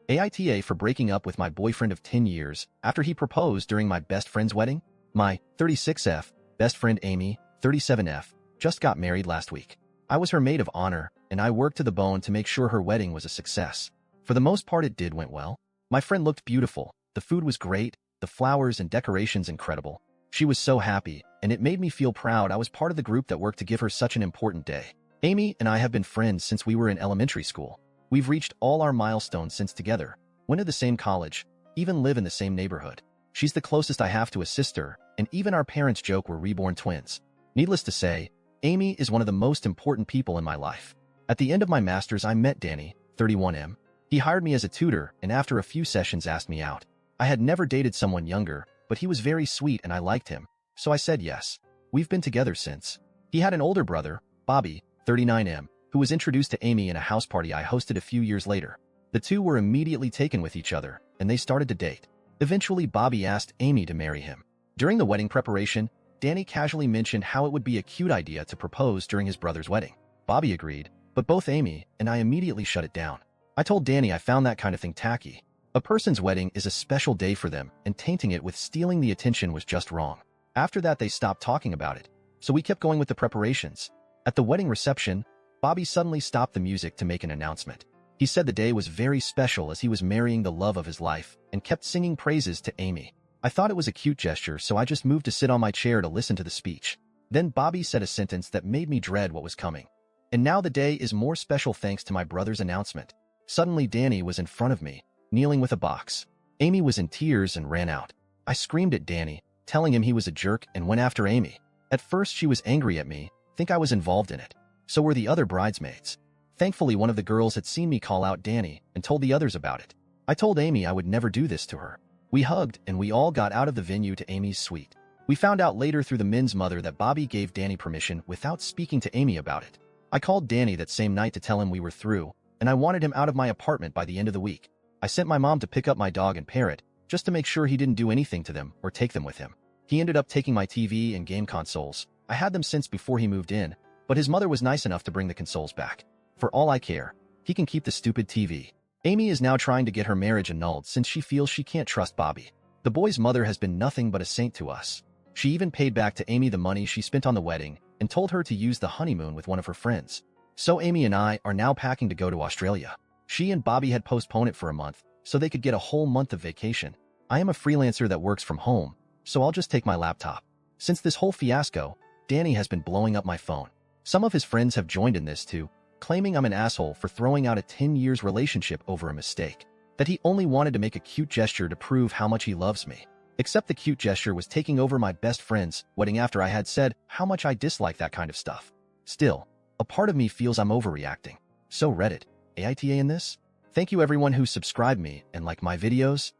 AITA for breaking up with my boyfriend of 10 years after he proposed during my best friend's wedding. My 36F best friend Amy, 37F, just got married last week. I was her maid of honor, and I worked to the bone to make sure her wedding was a success. For the most part, it went well. My friend looked beautiful, the food was great, the flowers and decorations incredible. She was so happy, and it made me feel proud I was part of the group that worked to give her such an important day. Amy and I have been friends since we were in elementary school. We've reached all our milestones since together, went to the same college, even live in the same neighborhood. She's the closest I have to a sister, and even our parents joke we're reborn twins. Needless to say, Amy is one of the most important people in my life. At the end of my master's, I met Danny, 31M. He hired me as a tutor, and after a few sessions asked me out. I had never dated someone younger, but he was very sweet and I liked him, so I said yes. We've been together since. He had an older brother, Bobby, 39M, who was introduced to Amy in a house party I hosted a few years later. The two were immediately taken with each other, and they started to date. Eventually, Bobby asked Amy to marry him. During the wedding preparation, Danny casually mentioned how it would be a cute idea to propose during his brother's wedding. Bobby agreed, but both Amy and I immediately shut it down. I told Danny I found that kind of thing tacky. A person's wedding is a special day for them, and tainting it with stealing the attention was just wrong. After that, they stopped talking about it, so we kept going with the preparations. At the wedding reception, Bobby suddenly stopped the music to make an announcement. He said the day was very special as he was marrying the love of his life, and kept singing praises to Amy. I thought it was a cute gesture, so I just moved to sit on my chair to listen to the speech. Then Bobby said a sentence that made me dread what was coming. And now the day is more special thanks to my brother's announcement. Suddenly, Danny was in front of me, kneeling with a box. Amy was in tears and ran out. I screamed at Danny, telling him he was a jerk, and went after Amy. At first, she was angry at me, think I was involved in it. So were the other bridesmaids. Thankfully, one of the girls had seen me call out Danny and told the others about it. I told Amy I would never do this to her. We hugged, and we all got out of the venue to Amy's suite. We found out later through the men's mother that Bobby gave Danny permission without speaking to Amy about it. I called Danny that same night to tell him we were through, and I wanted him out of my apartment by the end of the week. I sent my mom to pick up my dog and parrot, just to make sure he didn't do anything to them or take them with him. He ended up taking my TV and game consoles. I had them since before he moved in, but his mother was nice enough to bring the consoles back. For all I care, he can keep the stupid TV. Amy is now trying to get her marriage annulled since she feels she can't trust Bobby. The boy's mother has been nothing but a saint to us. She even paid back to Amy the money she spent on the wedding and told her to use the honeymoon with one of her friends. So Amy and I are now packing to go to Australia. She and Bobby had postponed it for a month so they could get a whole month of vacation. I am a freelancer that works from home, so I'll just take my laptop. Since this whole fiasco, Danny has been blowing up my phone. Some of his friends have joined in this too, claiming I'm an asshole for throwing out a 10 years relationship over a mistake. That he only wanted to make a cute gesture to prove how much he loves me. Except the cute gesture was taking over my best friend's wedding after I had said how much I dislike that kind of stuff. Still, a part of me feels I'm overreacting. So Reddit, AITA in this? Thank you everyone who subscribed me and like my videos.